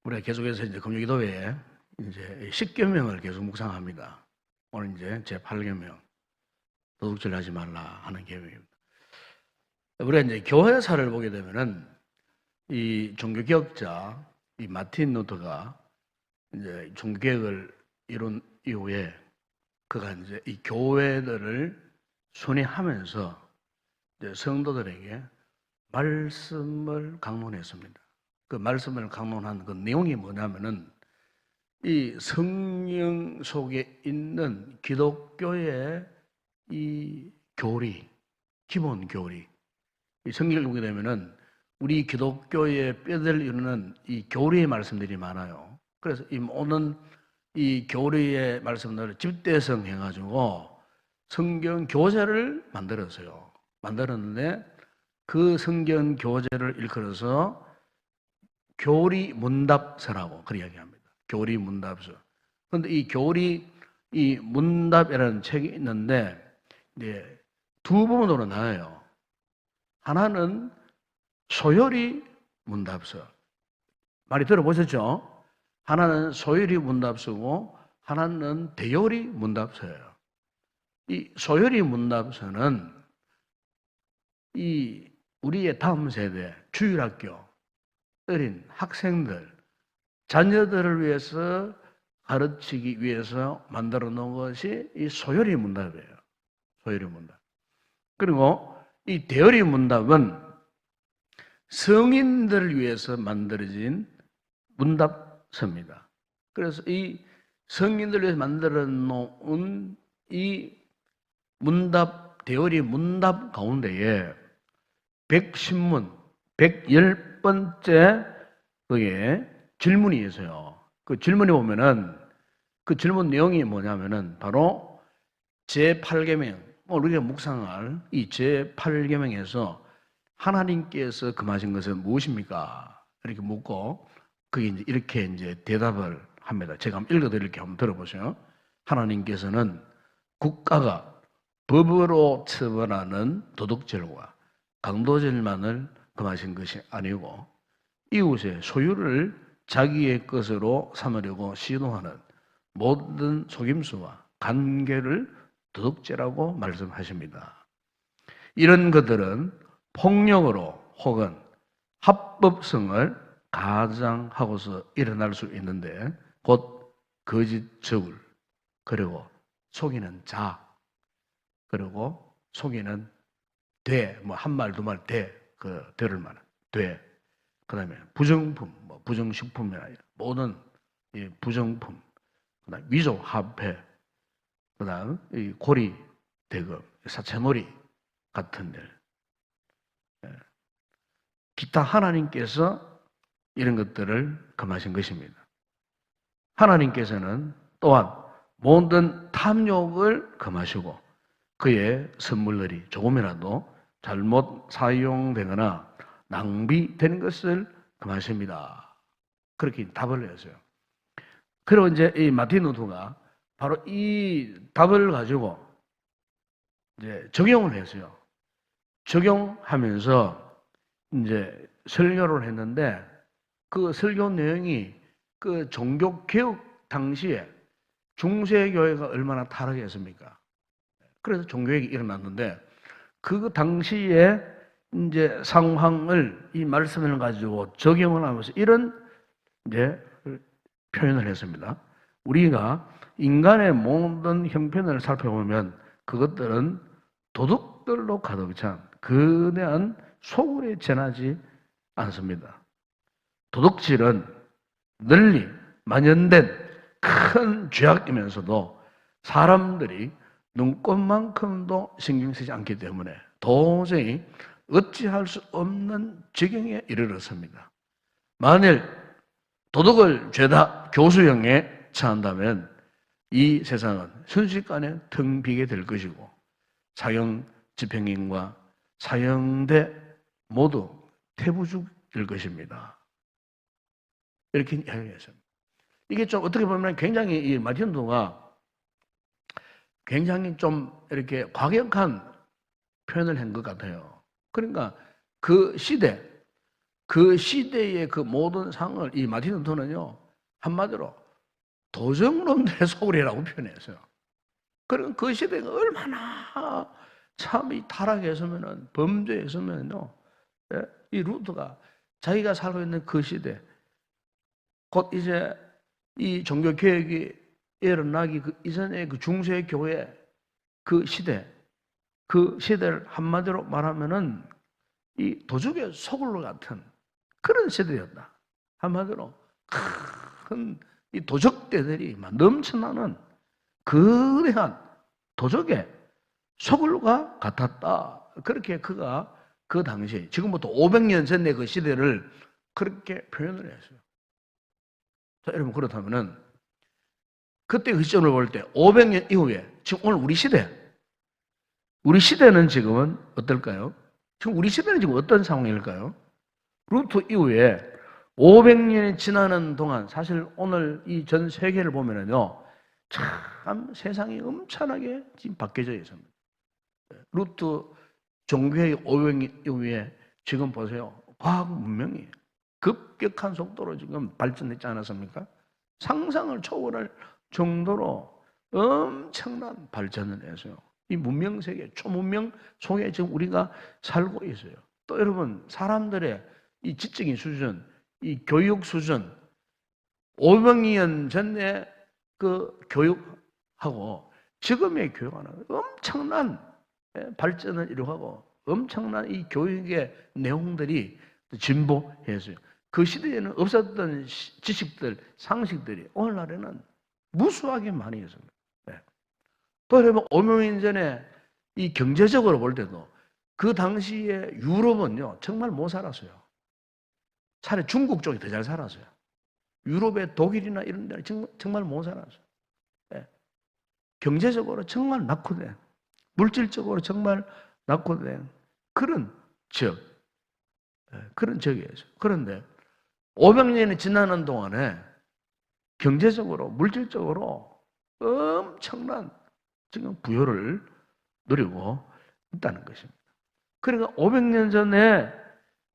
우리가 계속해서 이제 금요기도회에 이제 10계명을 계속 묵상합니다. 오늘 이제 제 8계명 도둑질 하지 말라 하는 계명입니다. 우리가 이제 교회사를 보게 되면은 이 종교개혁자 이 마틴 루터가 이제 종교개혁을 이룬 이후에 그가 이제 이 교회들을 순회하면서 이제 성도들에게 말씀을 강론했습니다. 그 말씀을 강론한 그 내용이 뭐냐면은 이 성령 속에 있는 기독교의 이 교리, 기본 교리. 이 성경을 보게 되면은 우리 기독교의 뼈대를 이루는 이 교리의 말씀들이 많아요. 그래서 이 모든 이 교리의 말씀들을 집대성 해가지고 성경 교재를 만들었어요. 만들었는데 그 성경 교재를 일컬어서 교리 문답서라고 그렇게 이야기합니다. 교리 문답서. 그런데 이 교리 이 문답이라는 책이 있는데 이제 두 부분으로 나눠요. 하나는 소요리 문답서. 많이 들어보셨죠? 하나는 소요리 문답서고 하나는 대요리 문답서예요. 이 소요리 문답서는 이 우리의 다음 세대 주일학교 어린 학생들 자녀들을 위해서 가르치기 위해서 만들어 놓은 것이 이 소요리 문답이에요. 소요리 문답. 그리고 이 대요리 문답은 성인들을 위해서 만들어진 문답서입니다. 그래서 이 성인들을 위해서 만들어 놓은 이 문답, 대요리 문답 가운데에 110문, 110번째 그게 질문이 있어요. 그 질문에 보면은 그 질문 내용이 뭐냐면은 바로 제8계명, 우리가 묵상할 이 제8계명에서 하나님께서 금하신 것은 무엇입니까? 이렇게 묻고 그게 이제 이렇게 이제 대답을 합니다. 제가 한번 읽어드릴게요. 한번 들어보세요. 하나님께서는 국가가 법으로 처벌하는 도덕질과 강도질만을 금하신 것이 아니고 이웃의 소유를 자기의 것으로 삼으려고 시도하는 모든 속임수와 간계를 도덕죄라고 말씀하십니다. 이런 것들은 폭력으로 혹은 합법성을 가장하고서 일어날 수 있는데 곧 거짓 저울, 그리고 속이는 자, 그리고 속이는 돼, 뭐 한 말 두 말 돼, 그 되를 말은 돼. 그다음에 부정품, 뭐 부정식품이 아니라 모든 이 부정품, 그다음 위조 화폐, 그다음 이 고리 대금, 사채놀이 같은 일, 기타 하나님께서 이런 것들을 금하신 것입니다. 하나님께서는 또한 모든 탐욕을 금하시고 그의 선물들이 조금이라도 잘못 사용되거나 낭비되는 것을 금하십니다. 그렇게 답을 했어요. 그리고 이제 이 마틴 루터가 바로 이 답을 가지고 이제 적용을 했어요. 적용하면서 이제 설교를 했는데 그 설교 내용이 그 종교 개혁 당시에 중세교회가 얼마나 타락했습니까? 그래서 종교개혁이 일어났는데 그 당시에 이제 상황을 이 말씀을 가지고 적용을 하면서 이런 이제 표현을 했습니다. 우리가 인간의 모든 형편을 살펴보면 그것들은 도둑들로 가득 찬 거대한 소굴에 지나지 않습니다. 도둑질은 널리 만연된 큰 죄악이면서도 사람들이 눈꽃만큼도 신경 쓰지 않기 때문에 도저히 어찌할 수 없는 지경에 이르렀습니다. 만일 도덕을 죄다 교수형에 처한다면 이 세상은 순식간에 텅 비게 될 것이고 사형 집행인과 사형대 모두 태부죽일 것입니다. 이렇게 이야기했습니다. 이게 좀 어떻게 보면 굉장히 이 마틴 루터가 굉장히 좀 이렇게 과격한 표현을 한 것 같아요. 그러니까 그 시대, 그 시대의 그 모든 상을 이 마틴 루터는요, 한마디로 도적놈들의 소굴이라고 표현했어요. 그럼 그 시대가 얼마나 참 이 타락했으면은, 범죄했으면요, 예? 이 루터가 자기가 살고 있는 그 시대, 곧 이제 이 종교 개혁이 일어나기 그 이전의 그 중세 교회 그 시대를 한마디로 말하면은 이 도적의 소굴 같은 그런 시대였다. 한마디로 큰 이 도적대들이 막 넘쳐나는 거대한 도적의 소굴과 같았다. 그렇게 그가 그 당시에 지금부터 500년 전의 그 시대를 그렇게 표현을 했어요. 자, 여러분 그렇다면은 그때 그 시점을 볼 때 500년 이후에 지금 오늘 우리 시대는 지금은 어떨까요? 지금 우리 시대는 지금 어떤 상황일까요? 루터 이후에 500년이 지나는 동안 사실 오늘 이 전 세계를 보면은요, 참 세상이 엄청나게 지금 바뀌어져 있습니다. 루터 종교의 500년 이후에 지금 보세요. 과학 문명이 급격한 속도로 지금 발전했지 않았습니까? 상상을 초월할 정도로 엄청난 발전을 해서요. 이 문명 세계, 초문명 속에 지금 우리가 살고 있어요. 또 여러분, 사람들의 이 지적인 수준, 이 교육 수준, 500년 전에 그 교육하고 지금의 교육하는 엄청난 발전을 이루고 엄청난 이 교육의 내용들이 진보했어요. 그 시대에는 없었던 지식들, 상식들이 오늘날에는 무수하게 많이 있습니다. 또 여러분, 500년 전에 이 경제적으로 볼 때도 그 당시에 유럽은요, 정말 못 살았어요. 차라리 중국 쪽이 더 잘 살았어요. 유럽의 독일이나 이런 데는 정말 못 살았어요. 경제적으로 정말 낙후된, 물질적으로 정말 낙후된 그런 지역이에요. 그런데 500년이 지나는 동안에 경제적으로, 물질적으로 엄청난 지금 부여를 누리고 있다는 것입니다. 그러니까 500년 전에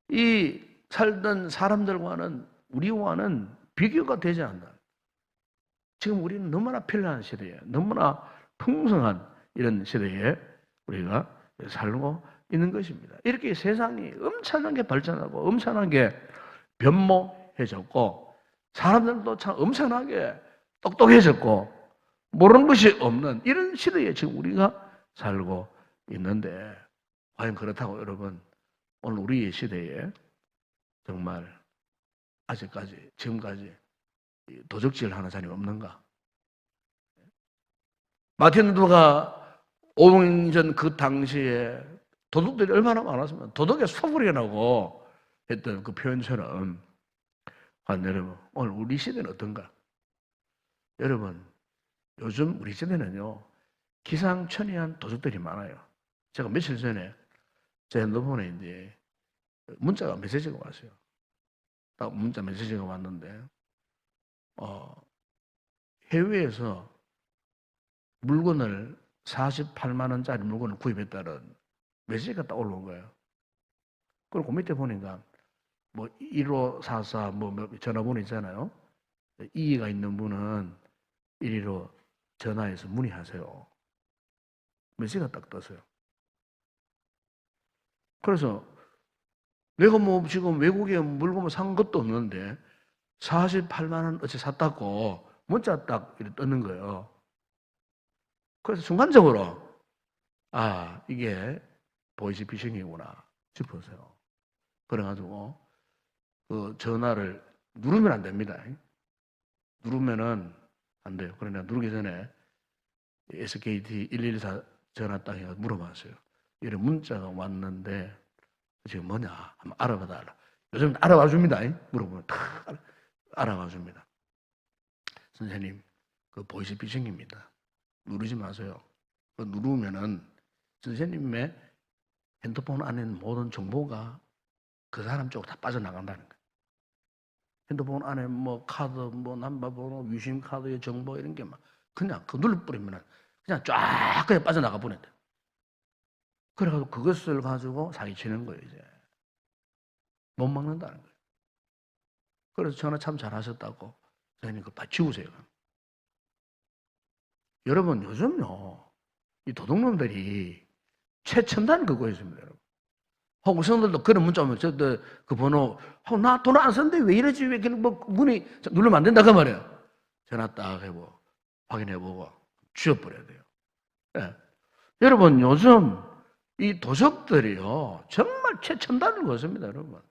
이 살던 사람들과는 우리와는 비교가 되지 않는다. 지금 우리는 너무나 편리한 시대에, 너무나 풍성한 이런 시대에 우리가 살고 있는 것입니다. 이렇게 세상이 엄청나게 발전하고 엄청나게 변모해졌고 사람들도 참 엄청나게 똑똑해졌고 모르는 것이 없는 이런 시대에 지금 우리가 살고 있는데 과연 그렇다고 여러분 오늘 우리의 시대에 정말 아직까지 지금까지 도적질 하는 사람이 없는가? 마틴 루터가 500년 전 그 당시에 도둑들이 얼마나 많았으면 도덕의 소불이 나고 했던 그 표현처럼 여러분 오늘 우리 시대는 어떤가? 여러분 요즘 우리 시대는요 기상천외한 도둑들이 많아요. 제가 며칠 전에 제 핸드폰에 이제 문자가 메시지가 왔어요. 딱 문자 메시지가 왔는데 해외에서 물건을 48만 원짜리 물건을 구입했다는 메시지가 딱 올라온 거예요. 그리고 그 밑에 보니까 뭐 1544 뭐 전화번호 있잖아요. 이의가 있는 분은 115 전화해서 문의하세요. 메시지가 딱 떴어요. 그래서 내가 뭐 지금 외국에 물건을 산 것도 없는데 48만 원 어치 샀다고 문자 딱 이렇게 뜨는 거예요. 그래서 순간적으로 이게 보이스피싱이구나 싶어서요. 그래가지고 그 전화를 누르면 안 됩니다. 누르면은 안 돼요. 그러나 누르기 전에 SKT 114 전화 딱 해서 물어봤어요. 이런 문자가 왔는데 지금 뭐냐 한번 알아봐 달라. 요즘 알아봐 줍니다. 물어보면 다 알아봐 줍니다. 선생님, 그 보이스피싱입니다. 누르지 마세요. 누르면은 선생님의 핸드폰 안에 있는 모든 정보가 그 사람 쪽으로 다 빠져나간다는 거예요. 핸드폰 안에 뭐 카드, 뭐 넘버번호, 위심 카드의 정보 이런 게 막 그냥 그 눌러버리면 그냥 쫙 그냥 빠져나가 버린다. 그래가지고 그것을 가지고 사기치는 거예요, 이제. 못 막는다는 거예요. 그래서 전화 참 잘하셨다고 선생님 그거 다 지우세요. 여러분 요즘요 이 도둑놈들이 최첨단 그거 있습니다. 여러분. 한국 성들도 그런 문자 오면 저그 번호 나 돈 안 썼는데 왜 이러지 왜 그냥 뭐 문이 누르면 안 된다 그 말이에요. 전화 딱 해보고 확인해보고 지워버려야 돼요. 예. 여러분 요즘 이 도적들이요 정말 최첨단을 거습니다. 여러분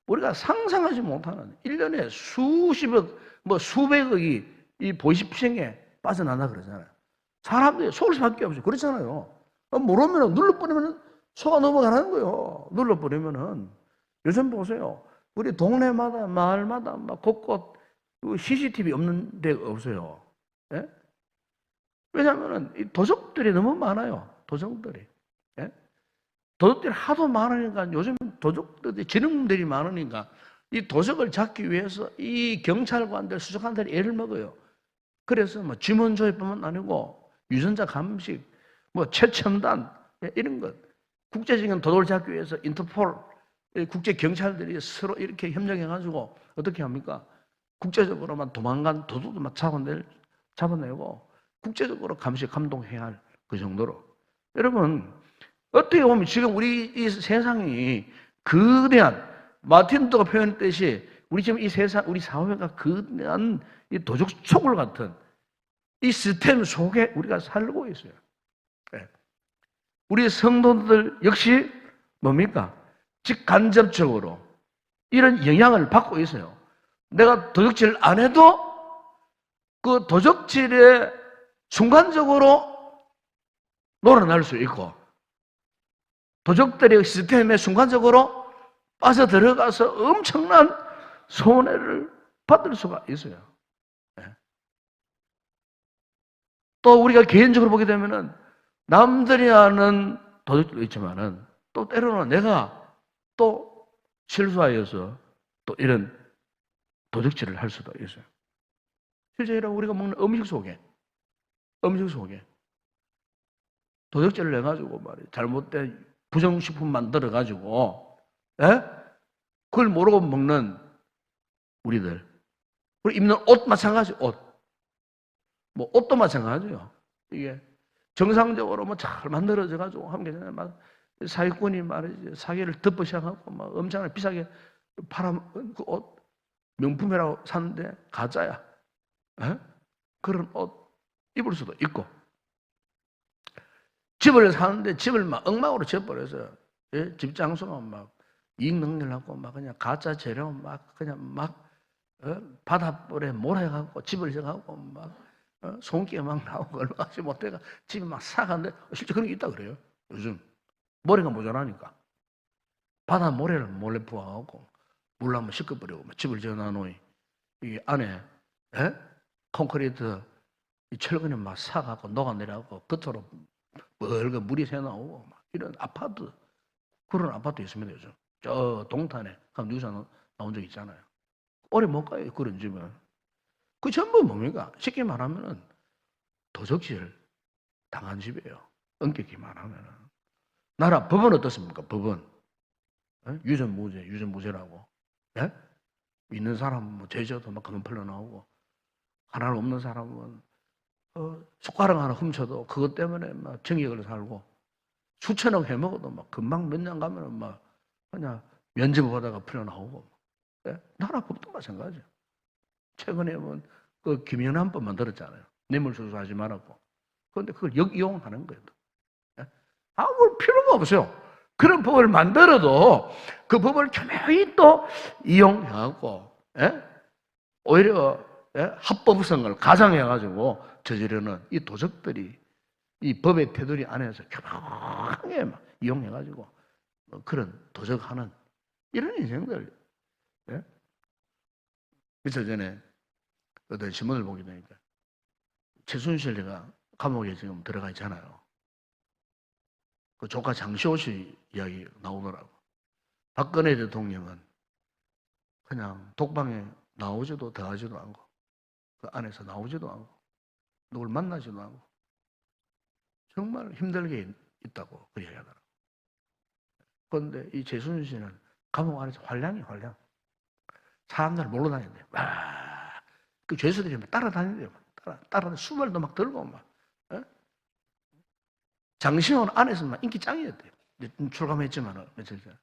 우리가 상상하지 못하는 1년에 수십억 뭐 수백억이 이 보이스피싱에 빠져나간다 그러잖아요. 사람들이 속을 수밖에 없어요. 그렇잖아요. 모르면 눌러버리면 속아 넘어가는 거예요. 눌러버리면은 요즘 보세요. 우리 동네마다 마을마다 막 곳곳 CCTV 없는 데가 없어요. 예? 왜냐하면 이 도적들이 너무 많아요. 도적들이. 예? 도적들이 하도 많으니까 요즘 도적들이 지능들이 많으니까 이 도적을 잡기 위해서 이 경찰관들 수사관들이 애를 먹어요. 그래서 뭐 지문조회뿐만 아니고 유전자 감식, 뭐 최첨단 이런 것 국제적인 도둑을 잡기 위해서 인터폴 국제 경찰들이 서로 이렇게 협력해가지고 어떻게 합니까? 국제적으로만 도망간 도둑도 막 잡아내고 국제적으로 감시 감동해야 할 그 정도로 여러분 어떻게 보면 지금 우리 이 세상이 거대한 마틴 루터가 표현했듯이 우리 지금 이 세상 우리 사회가 거대한 이 도적 촉을 같은 이 시스템 속에 우리가 살고 있어요. 네. 우리 성도들 역시 뭡니까? 직간접적으로 이런 영향을 받고 있어요. 내가 도적질 안 해도 그 도적질에 순간적으로 놀아날 수 있고 도적들의 시스템에 순간적으로 빠져들어가서 엄청난 손해를 받을 수가 있어요. 네. 또 우리가 개인적으로 보게 되면은 남들이 아는 도둑도 있지만은 또 때로는 내가 또 실수하여서 또 이런 도둑질을 할 수도 있어요. 실제 우리가 먹는 음식 속에 도둑질을 해가지고 말이에요. 잘못된 부정식품 만들어가지고, 예? 그걸 모르고 먹는 우리들. 그리고 입는 옷 마찬가지, 옷. 뭐 옷도 마찬가지요. 이게 정상적으로 뭐 잘 만들어져가지고 하면 괜찮아요. 막 사기꾼이 말이지 사기를 덮어 시작하고 막 엄청나게 비싸게 팔아 그 옷 명품이라고 샀는데 가짜야. 에? 그런 옷 입을 수도 있고 집을 사는데 집을 막 엉망으로 지어버려서 예? 집 장소가 막 이익 능렬하고 막 그냥 가짜 재료 막 그냥 막 바닷불에 몰아갖고 집을 지어갖고 막 손기가 막 나오고 얼마 하지 못해가 집이 막 사가는데 실제 그런 게 있다 그래요. 요즘 모래가 모자라니까 바다 모래를 몰래 부어갖고 물 한번 씻어버리고 집을 지어놔놓으니 이 안에 에? 콘크리트 이 철근이 막 사갖고 녹아내려갖고 겉으로 멀게 물이 새나오고 막 이런 아파트 그런 아파트 있습니다 요즘 저 동탄에 가면 뉴스 나온 적 있잖아요. 오래 못 가요 그런 집은. 그 전부 뭡니까? 쉽게 말하면은 도적질 당한 집이에요. 엄격히 말하면은. 나라 법은 어떻습니까? 법은 유전무죄라고. 예? 있는 사람은 뭐 죄져도 막 그만 풀려 나오고 하나는 없는 사람은 숟가락 하나 훔쳐도 그것 때문에 막 정역을 살고 수천억 해먹어도 막 금방 몇 년 가면은 막 그냥 면접하다가 풀려 나오고. 예? 나라 법도 마찬가지예요. 최근에 그 김영란법 만들었잖아요. 뇌물수수하지 말라고. 그런데 그걸 역이용하는 거예요. 예? 아무 필요가 없어요. 그런 법을 만들어도 그 법을 교묘히 또 이용해갖고 예? 오히려 예? 합법성을 가장해가지고 저지르는 이 도적들이 이 법의 테두리 안에서 교묘하게 막 이용해가지고 그런 도적하는 이런 인생들. 예? 며칠 전에 어떤 신문을 보게 되니까 최순실이가 감옥에 지금 들어가 있잖아요. 그 조카 장시호 씨 이야기 나오더라고. 박근혜 대통령은 그냥 독방에 나오지도 더하지도 않고 그 안에서 나오지도 않고 누굴 만나지도 않고 정말 힘들게 있다고 그 이야기하더라고. 그런데 이 최순실은 감옥 안에서 활량. 사람들 몰러 다닌대요. 그 죄수들이 따라다닌대요. 따라 수발도 막 들고 막. 장시원 안에서 막 인기 짱이었대요. 출감했지만은 며칠 전에.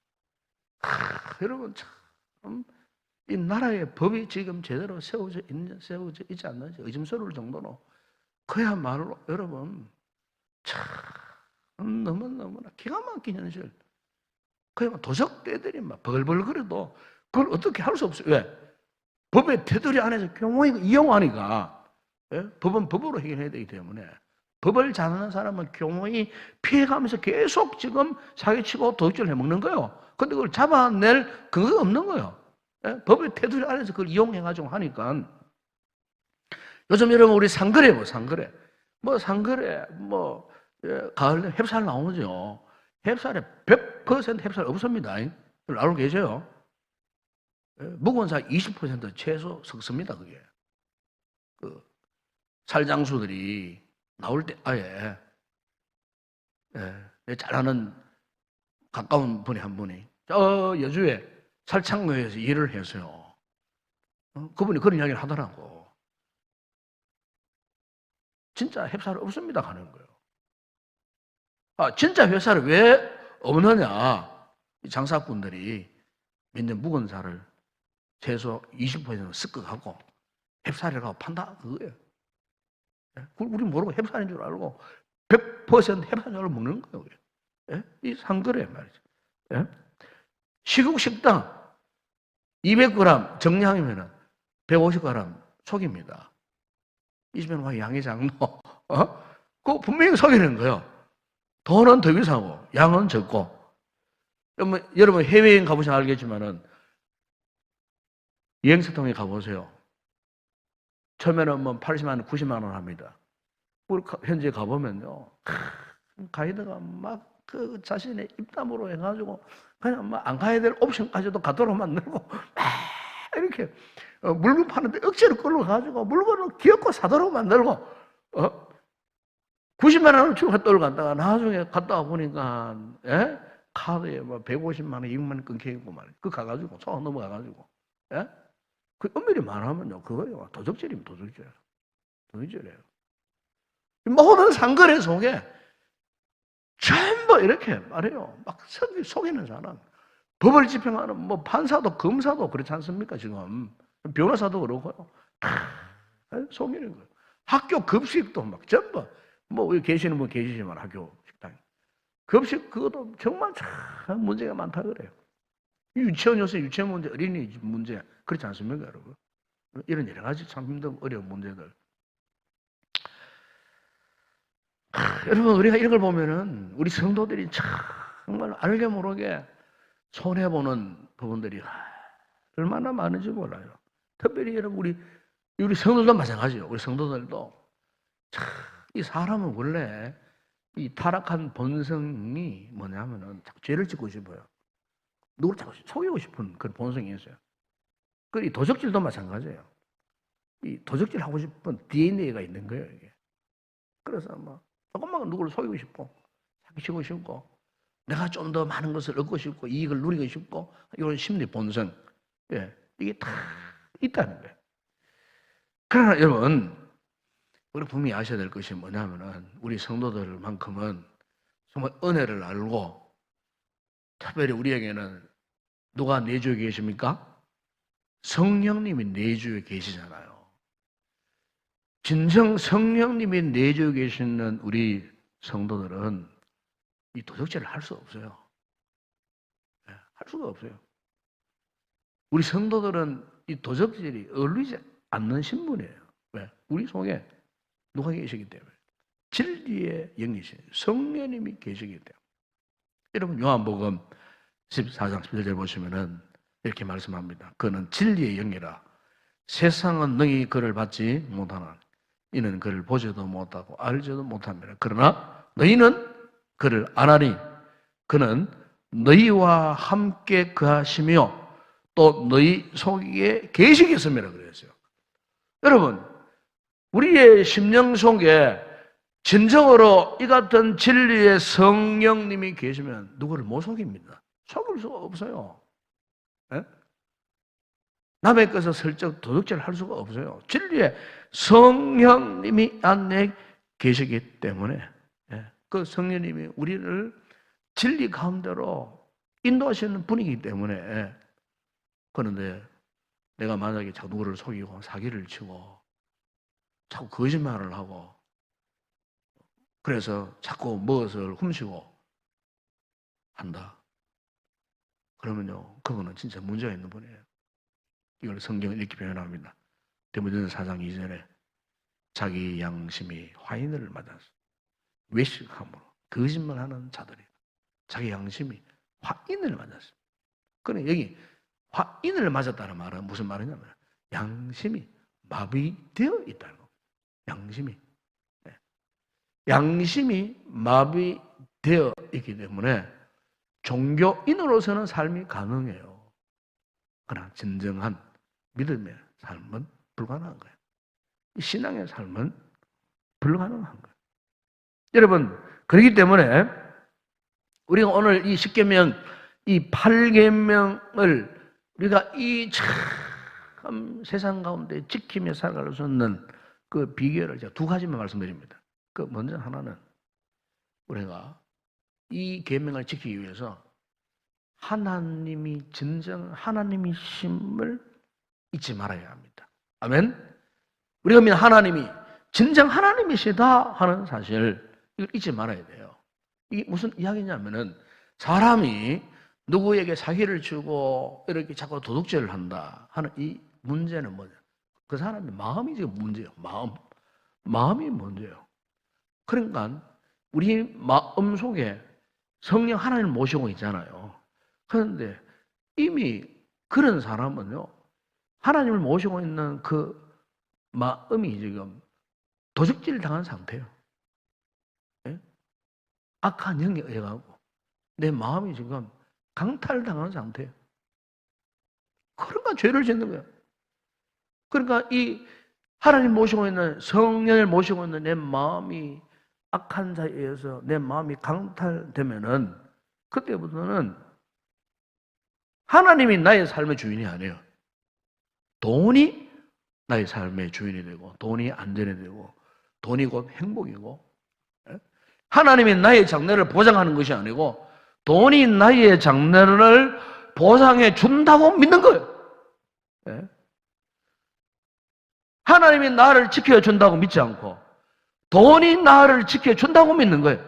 여러분 참 이 나라의 법이 지금 제대로 세워져 있지 않는지 의심스러울 정도로 그야말로 여러분 참 너무나 기가 막힌 현실. 그야말로 도적떼들이 막 벌벌거려도 그걸 어떻게 할 수 없어요. 왜? 법의 테두리 안에서 교묘히 이용하니까. 예? 법은 법으로 해결해야 되기 때문에 법을 잘하는 사람은 교묘히 피해가면서 계속 지금 사기치고 도둑질을 해먹는 거예요. 근데 그걸 잡아낼 근거가 없는 거예요. 예? 법의 테두리 안에서 그걸 이용해가지고 하니까. 요즘 여러분 우리 상거래 상거래. 가을 햅쌀 나오죠. 햅쌀에 100% 햅쌀 없습니다. 알고 계세요? 묵은 살 20% 최소 섞습니다. 그게 그 살장수들이 나올 때 아예 잘 아는 가까운 분이 한 분이 여주에 살창로에서 일을 해서요. 그분이 그런 이야기를 하더라고. 진짜 햅쌀 없습니다 하는 거예요. 진짜 햅쌀을 왜 없느냐? 장사꾼들이 맨날 묵은 살을 최소 20% 습격하고 햅쌀이라고 판다 그거예요. 우리 모르고 햅쌀인 줄 알고 100% 햅쌀인 줄 알고 먹는 거예요. 예? 이 상거래 말이죠. 예? 시국 식당 200g 정량이면 150g 속입니다. 이 집에는 와 양이 작노. 그거 분명히 속이는 거예요. 돈은 더 비싸고 양은 적고. 여러분 해외여행 가보시면 알겠지만은 여행사통에 가보세요. 처음에는 뭐 80만 원, 90만 원 합니다. 우리 현지에 가보면요. 가이드가 막 그 자신의 입담으로 해가지고 그냥 막 안 가야 될 옵션까지도 가도록 만들고 막 이렇게 물건 파는데 억지로 끌어가지고 물건을 귀엽고 사도록 만들고 90만 원을 주고 갔다 갔다가 나중에 갔다 보니까 카드에 뭐 150만 원, 200만 원 끊겨있고 말이야. 그 가가지고 소 넘어가가지고 그 엄밀히 말하면요 그거예요. 도적질입니다. 도적질이에요. 모든 상거래 속에 전부 이렇게 말해요. 막 속이는 사람. 법을 집행하는 뭐 판사도 검사도 그렇지 않습니까 지금. 변호사도 그러고요. 다 속이는 거예요. 학교 급식도 막 전부 뭐 여기 계시는 분 계시지만 학교 식당에 급식 그것도 정말 참 문제가 많다 그래요. 유치원 요새 유치원 문제, 어린이집 문제 그렇지 않습니까 여러분? 이런 여러 가지 참 힘든 어려운 문제들. 여러분 우리가 이런 걸 보면은 우리 성도들이 정말 알게 모르게 손해보는 부분들이 얼마나 많은지 몰라요. 특별히 여러분 우리 성도들도 마찬가지예요. 우리 성도들도 이 사람은 원래 이 타락한 본성이 뭐냐면은 자꾸 죄를 짓고 싶어요. 누구를 자꾸 속이고 싶은 그런 본성이 있어요. 이 도적질도 마찬가지예요. 이 도적질 하고 싶은 DNA가 있는 거예요, 이게. 그래서 뭐 조금만 누구를 속이고 싶고, 사기치고 싶고, 내가 좀 더 많은 것을 얻고 싶고, 이익을 누리고 싶고, 이런 심리 본성, 이게 다 있다는 거예요. 그러나 여러분, 우리 분명히 아셔야 될 것이 뭐냐면은, 우리 성도들만큼은 정말 은혜를 알고, 특별히 우리에게는 누가 내주에 계십니까? 성령님이 내주에 계시잖아요. 진정 성령님이 내주에 계시는 우리 성도들은 이 도적질을 할 수 없어요. 할 수가 없어요. 우리 성도들은 이 도적질이 어울리지 않는 신분이에요. 왜? 우리 속에 누가 계시기 때문에. 진리의 영이신 성령님이 계시기 때문에. 여러분 요한복음 14장 11절 보시면은 이렇게 말씀합니다. 그는 진리의 영이라 세상은 너희 그를 받지 못하나 이는 그를 보지도 못하고 알지도 못합니다. 그러나 너희는 그를 아나니 그는 너희와 함께 거하시며 또 너희 속에 계시겠습니다. 그랬어요. 여러분 우리의 심령 속에 진정으로 이 같은 진리의 성령님이 계시면 누구를 못 속입니다. 속일 수가 없어요. 네? 남의 것을 슬쩍 도둑질 할 수가 없어요. 진리의 성령님이 안에 계시기 때문에 그 성령님이 우리를 진리 가운데로 인도하시는 분이기 때문에 그런데 내가 만약에 자꾸 누구를 속이고 사기를 치고 자꾸 거짓말을 하고 그래서 자꾸 무엇을 훔치고 한다. 그러면요, 그거는 진짜 문제가 있는 분이에요. 이걸 성경은 이렇게 표현합니다. 디모데전서 4장 2절에 자기 양심이 화인을 맞았어. 외식함으로 거짓말하는 자들이 자기 양심이 화인을 맞았어. 그러니 여기 화인을 맞았다는 말은 무슨 말이냐면 양심이 마비되어 있다는 겁니다. 양심이. 양심이 마비되어 있기 때문에 종교인으로서는 삶이 가능해요. 그러나 진정한 믿음의 삶은 불가능한 거예요. 신앙의 삶은 불가능한 거예요. 여러분, 그렇기 때문에 우리가 오늘 이 10계명, 이 8계명을 우리가 이 참 세상 가운데 지키며 살아갈 수 있는 그 비결을 제가 두 가지만 말씀드립니다. 그 먼저 하나는 우리가 이 계명을 지키기 위해서 하나님이 진정 하나님이심을 잊지 말아야 합니다. 아멘. 우리가 믿는 하나님이 진정 하나님이시다 하는 사실 이걸 잊지 말아야 돼요. 이게 무슨 이야기냐면은 사람이 누구에게 사기를 주고 이렇게 자꾸 도둑질을 한다 하는 이 문제는 뭐냐? 그 사람의 마음이 지금 문제예요. 마음이 문제예요. 그러니까 우리 마음 속에 성령 하나님을 모시고 있잖아요. 그런데 이미 그런 사람은요, 하나님을 모시고 있는 그 마음이 지금 도적질 당한 상태예요. 네? 악한 영에 의해가고 내 마음이 지금 강탈당한 상태예요. 그러니까 죄를 짓는 거예요. 그러니까 이 하나님 모시고 있는 성령을 모시고 있는 내 마음이 악한 자에 의해서 내 마음이 강탈되면은 그때부터는 하나님이 나의 삶의 주인이 아니에요. 돈이 나의 삶의 주인이 되고 돈이 안전이 되고 돈이 곧 행복이고 하나님이 나의 장래를 보장하는 것이 아니고 돈이 나의 장래를 보장해 준다고 믿는 거예요. 하나님이 나를 지켜준다고 믿지 않고 돈이 나를 지켜준다고 믿는 거예요.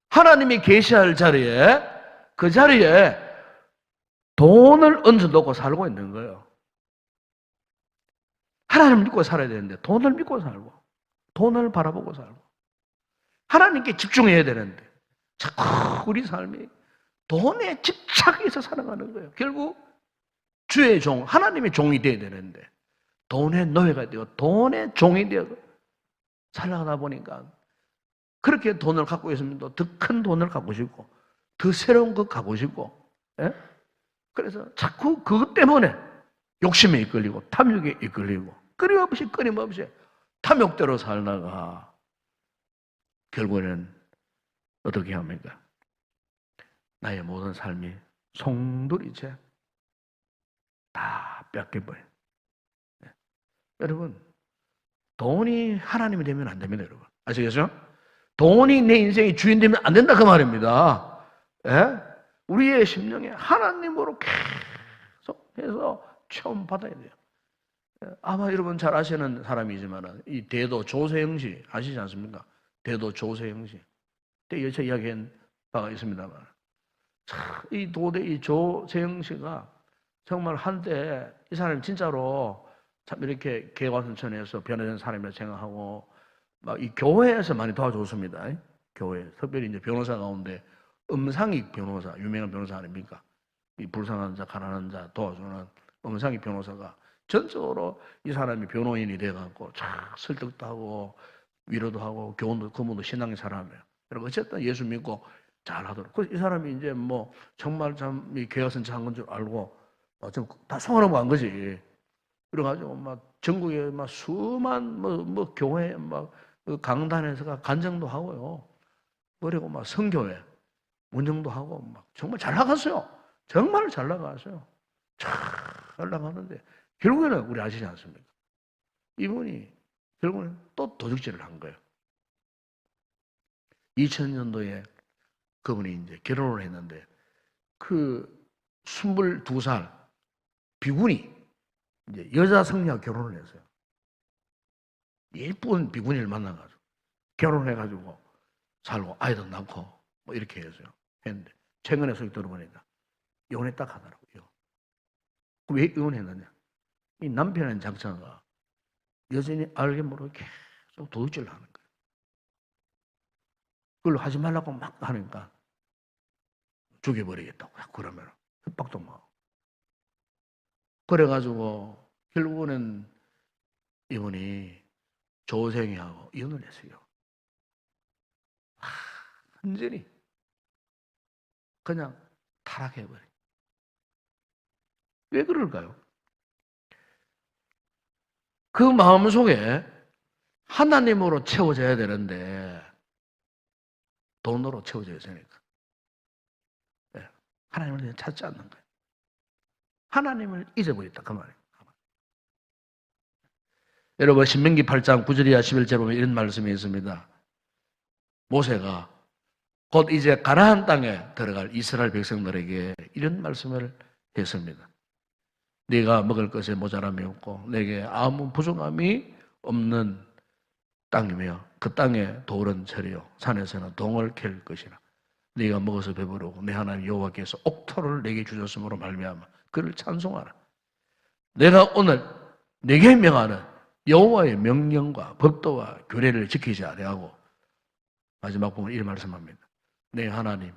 하나님이 계시할 자리에 그 자리에 돈을 얹어놓고 살고 있는 거예요. 하나님을 믿고 살아야 되는데 돈을 믿고 살고 돈을 바라보고 살고 하나님께 집중해야 되는데 자꾸 우리 삶이 돈에 집착해서 살아가는 거예요. 결국 주의 종, 하나님의 종이 되어야 되는데 돈의 노예가 되어 돈의 종이 되어 살아가다 보니까 그렇게 돈을 갖고 있으면 더 큰 돈을 갖고 싶고 더 새로운 것 갖고 싶고 그래서 자꾸 그것 때문에 욕심에 이끌리고 탐욕에 이끌리고 끊임없이 탐욕대로 살다가 결국에는 어떻게 합니까? 나의 모든 삶이 송두리째 다 뺏겨버려요. 여러분, 돈이 하나님이 되면 안 됩니다, 여러분. 아시겠죠? 돈이 내 인생의 주인 되면 안 된다 그 말입니다. 우리의 심령에 하나님으로 계속해서 체험 받아야 돼요. 아마 여러분 잘 아시는 사람이지만 이 대도 조세영 씨 아시지 않습니까? 대도 조세영 씨. 여차 이야기한 바가 있습니다만 이 도대 이 조세영 씨가 정말 한때 이 사람이 진짜로 참 이렇게 개과선천에서 변화된 사람이라 생각하고 막 이 교회에서 많이 도와줬습니다. 교회 특별히 이제 변호사 가운데 엄상익 변호사 유명한 변호사 아닙니까? 이 불쌍한 자 가난한 자 도와주는 엄상익 변호사가 전적으로 이 사람이 변호인이 돼갖고 참 설득도 하고 위로도 하고 교훈도 그분도 신앙의 사람이에요. 그리고 어쨌든 예수 믿고 잘하도록. 그래서 이 사람이 이제 뭐 정말 참 이 개과선천한 건 줄 알고 좀 다 송원하고 간 거지. 그래가지고 막 전국에 막 수만 뭐 교회 막 강단에서가 간증도 하고요. 그리고 막 성교회 운영도 하고 막 정말 잘 나갔어요. 정말 잘 나갔어요. 참 연락하는데 결국에는 우리 아시지 않습니까? 이분이 결국에는 또 도둑질을 한 거예요. 2000년도에 그분이 이제 결혼을 했는데 그 22살 비구니 이제 여자 성녀와 결혼을 했어요. 예쁜 비구니를 만나가지고 결혼해가지고 살고 아이도 낳고 뭐 이렇게 해서요. 했는데 최근에 소식 들어보니까 이혼했다 하더라고요. 왜 이혼했느냐? 이 남편의 장차가 여전히 알게 모르게 계속 도둑질을 하는 거예요. 그걸 하지 말라고 막 하니까 죽여버리겠다고 그러면 협박도 막. 그래가지고 결국은 이분이 조생이하고 이혼을 했어요. 완전히 그냥 타락해버려. 왜 그럴까요? 그 마음속에 하나님으로 채워져야 되는데 돈으로 채워져야 되니까 하나님을 찾지 않는 거예요. 하나님을 잊어버렸다 그 말이에요. 여러분 신명기 8장 9절이야 11절 보면 이런 말씀이 있습니다. 모세가 곧 이제 가나안 땅에 들어갈 이스라엘 백성들에게 이런 말씀을 했습니다. 네가 먹을 것에 모자람이 없고 내게 아무 부족함이 없는 땅이며 그 땅에 돌은 철이요 산에서는 동을 캘 것이라. 네가 먹어서 배부르고 내 하나님 여호와께서 옥토를 내게 주셨으므로 말미암아 그를 찬송하라. 내가 오늘 내게 명하는 여호와의 명령과 법도와 규례를 지키지 아니하고 마지막 부분 이런 말씀합니다. 내 하나님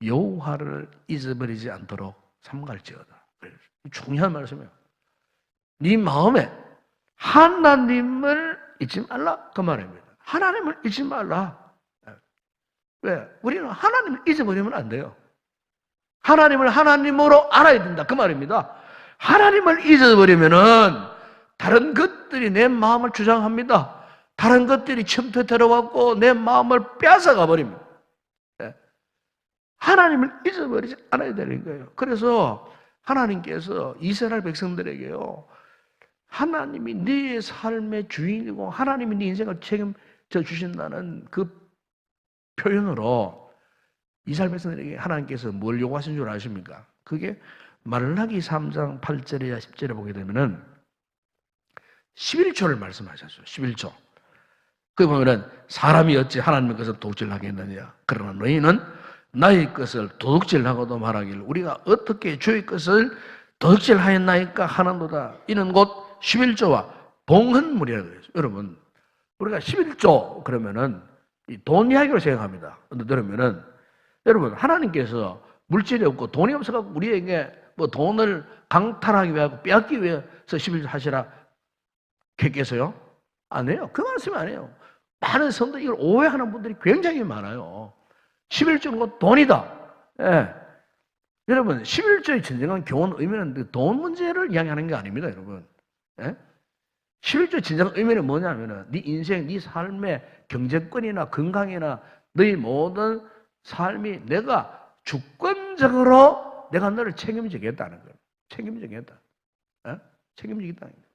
여호와를 잊어버리지 않도록 삼갈지어다. 중요한 말씀이에요. 네 마음에 하나님을 잊지 말라 그 말입니다. 하나님을 잊지 말라. 왜? 우리는 하나님을 잊어버리면 안 돼요. 하나님을 하나님으로 알아야 된다 그 말입니다. 하나님을 잊어버리면은 다른 것들이 내 마음을 주장합니다. 다른 것들이 침투에 들어왔고 내 마음을 빼앗아가 버립니다. 하나님을 잊어버리지 않아야 되는 거예요. 그래서 하나님께서 이스라엘 백성들에게요, 하나님이 네 삶의 주인이고 하나님이 네 인생을 책임져 주신다는 그 표현으로 이스라엘 백성들에게 하나님께서 뭘 요구하신 줄 아십니까? 그게 말라기 3장 8절이나 10절에 보게 되면은 11조를 말씀하셨어요. 11조. 그 보면은 사람이 어찌 하나님의 것을 도둑질하겠느냐. 그러나 너희는 나의 것을 도둑질하고도 말하기를 우리가 어떻게 주의 것을 도둑질하였나이까 하는도다. 이는 곧 11조와 봉헌물이라고 그랬어요. 여러분, 우리가 11조 그러면은 돈 이야기로 생각합니다. 그러면은 여러분, 하나님께서 물질이 없고 돈이 없어서 우리에게 뭐 돈을 강탈하기 위하고 빼앗기 위해서 11조 하시라 했겠어요? 안 해요. 그 말씀이 아니에요. 많은 성도 이걸 오해하는 분들이 굉장히 많아요. 11조는 곧 돈이다. 예. 여러분, 11조의 진정한 교훈 의미는 돈 문제를 이야기하는 게 아닙니다, 여러분. 예? 11조의 진정한 의미는 뭐냐면은 네 인생, 네 삶의 경제권이나 건강이나 너의 모든 삶이 내가 주권적으로 내가 너를 책임지겠다는 거예요. 책임지겠다. 예? 책임지겠다는 거예요.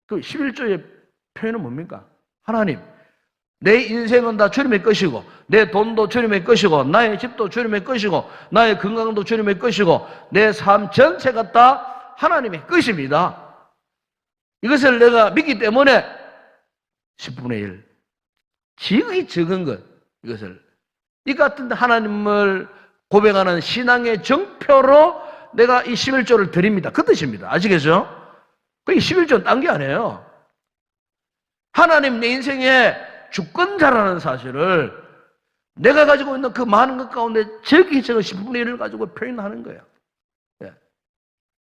그 11조의 표현은 뭡니까? 하나님, 내 인생은 다 주님의 것이고 내 돈도 주님의 것이고 나의 집도 주님의 것이고 나의 건강도 주님의 것이고 내 삶 전체가 다 하나님의 것입니다. 이것을 내가 믿기 때문에 10분의 1 지극히 적은 것 이것을 이 같은 하나님을 고백하는 신앙의 정표로 내가 이 11조를 드립니다. 그 뜻입니다. 아시겠죠? 이 11조는 딴 게 아니에요. 하나님 내 인생의 주권자라는 사실을 내가 가지고 있는 그 많은 것 가운데 적이 적은 10분의 1을 가지고 표현하는 거예요. 예.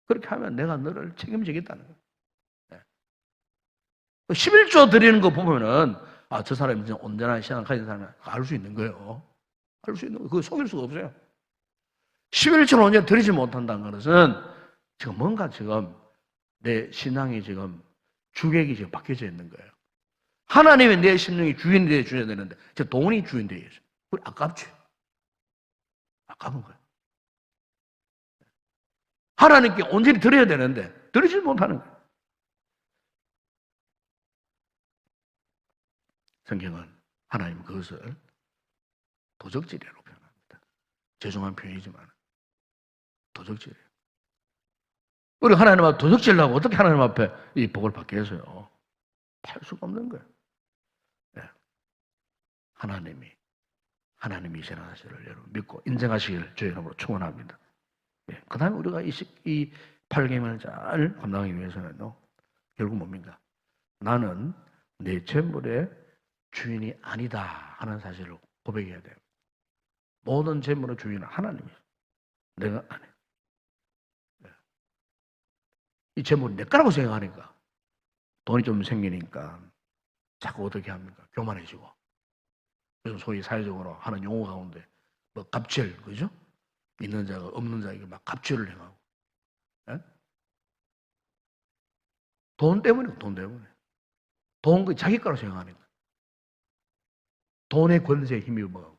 그렇게 하면 내가 너를 책임지겠다는 거예요. 예. 11조 드리는 거 보면은 아, 저 사람이 진짜 온전한 신앙을 가진 사람이 알 수 있는 거예요. 알 수 있는 거예요. 그거 속일 수가 없어요. 11조를 온전히 드리지 못한다는 것은 지금 뭔가 지금 내 신앙이 지금 주객이 지금 바뀌어져 있는 거예요. 하나님의 내 심령이 주인이 되어 주셔야 되는데 저 돈이 주인 되어 있어요. 그걸 아깝지. 아까운 거예요. 하나님께 온전히 드려야 되는데 들으지 못하는 거예요. 성경은 하나님 그것을 도적질이라고 표현합니다. 죄송한 표현이지만 도적질이에요. 우리 하나님 앞에 도적질하고 어떻게 하나님 앞에 이 복을 받겠어요? 팔 수가 없는 거예요. 네. 하나님이 이시라는 사실을 여러분 믿고 인정하시기를 주의 이름으로 축원합니다. 네. 그 다음에 우리가 이 8계명을 잘 감당하기 위해서는요, 결국 뭡니까? 나는 내 재물의 주인이 아니다 하는 사실을 고백해야 돼요. 모든 재물의 주인은 하나님이에요. 내가 아니에요. 네. 이 재물이 내 거라고 생각하니까 돈이 좀 생기니까 자꾸 어떻게 합니까? 교만해지고. 요즘 소위 사회적으로 하는 용어 가운데 뭐 갑질, 그죠? 있는 자가 없는 자에게 막 갑질을 행하고. 예? 돈 때문에. 돈 그 자기 거라고 생각하니까. 돈의 권세에 힘입어가고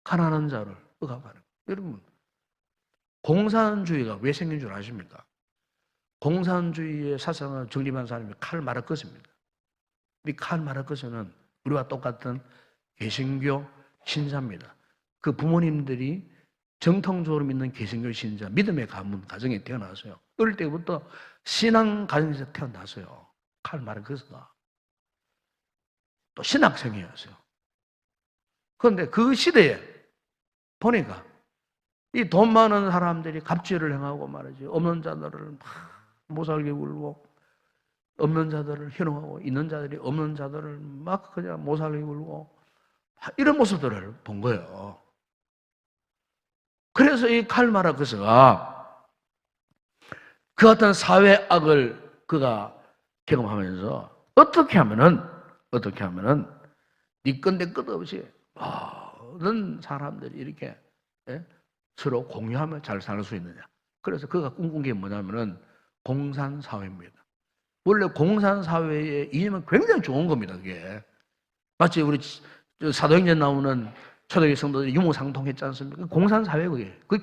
가난한 자를 억압하는 거예요. 여러분, 공산주의가 왜 생긴 줄 아십니까? 공산주의의 사상을 정립한 사람이 칼 마르크스입니다. 이 칼 마르크스는 우리와 똑같은 개신교 신자입니다. 그 부모님들이 정통적으로 믿는 개신교 신자, 믿음의 가문 가정에 태어나서요. 어릴 때부터 신앙 가정에서 태어났어요. 칼 마르크스가. 또 신학생이었어요. 그런데 그 시대에 보니까 이 돈 많은 사람들이 갑질을 행하고 말이지, 없는 자들을 막 못살게 굴고, 없는 자들을 희롱하고, 있는 자들이 없는 자들을 막 그냥 못살게 굴고, 이런 모습들을 본 거예요. 그래서 이 칼 마르크스가 그 같은 사회악을 그가 경험하면서 어떻게 하면은 네 건 내 것 없이 모든 사람들이 이렇게 서로 공유하며 잘 살 수 있느냐. 그래서 그가 꿈꾼 게 뭐냐면은 공산사회입니다. 원래 공산사회의 이념은 굉장히 좋은 겁니다. 그게 마치 우리 사도행전 나오는 초대교회 성도들이 유무상통했지 않습니까? 공산사회 그게. 그게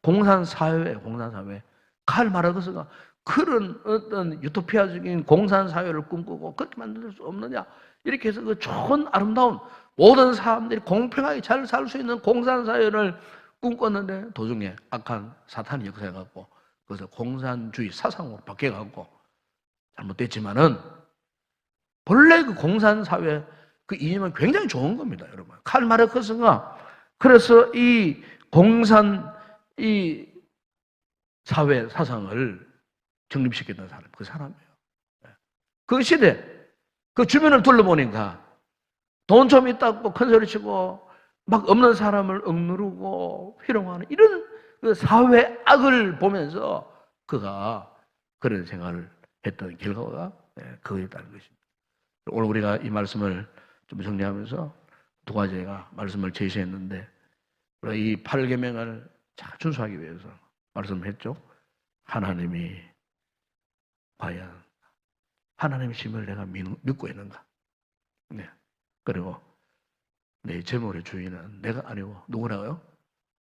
공산사회예요. 공산사회. 칼 마르크스가 그런 어떤 유토피아적인 공산사회를 꿈꾸고 그렇게 만들 수 없느냐. 이렇게 해서 그 좋은 아름다운 모든 사람들이 공평하게 잘 살 수 있는 공산사회를 꿈꿨는데 도중에 악한 사탄이 역사해갖고 그것을 공산주의 사상으로 바뀌어갖고 잘못됐지만은 본래 그 공산사회 그 이념은 굉장히 좋은 겁니다, 여러분. 칼 마르크스가 그래서 이 사회 사상을 정립시켰던 사람, 그 사람이에요. 그 시대, 그 주변을 둘러보니까 돈 좀 있다고 큰 소리 치고 막 없는 사람을 억누르고 희롱하는 이런 그 사회 악을 보면서 그가 그런 생각을 했던 결과가 그거에 있다는 것입니다. 오늘 우리가 이 말씀을 좀 정리하면서 두 가지가 말씀을 제시했는데 이 8계명을 잘 준수하기 위해서 말씀했죠. 하나님이 과연 하나님의 심을 내가 믿고 있는가? 네. 그리고 내 재물의 주인은 내가 아니고 누구라고요?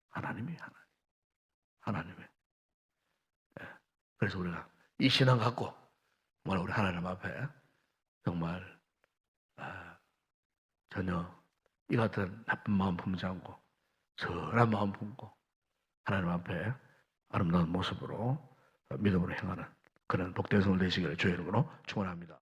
하나님이 하나님이. 네. 그래서 우리가 이 신앙 갖고 정말 우리 하나님 앞에 정말 전혀 이 같은 나쁜 마음 품지 않고 선한 마음 품고 하나님 앞에 아름다운 모습으로 믿음으로 행하는 그런 복된 성을 되시기를 주의 이름으로 축원합니다.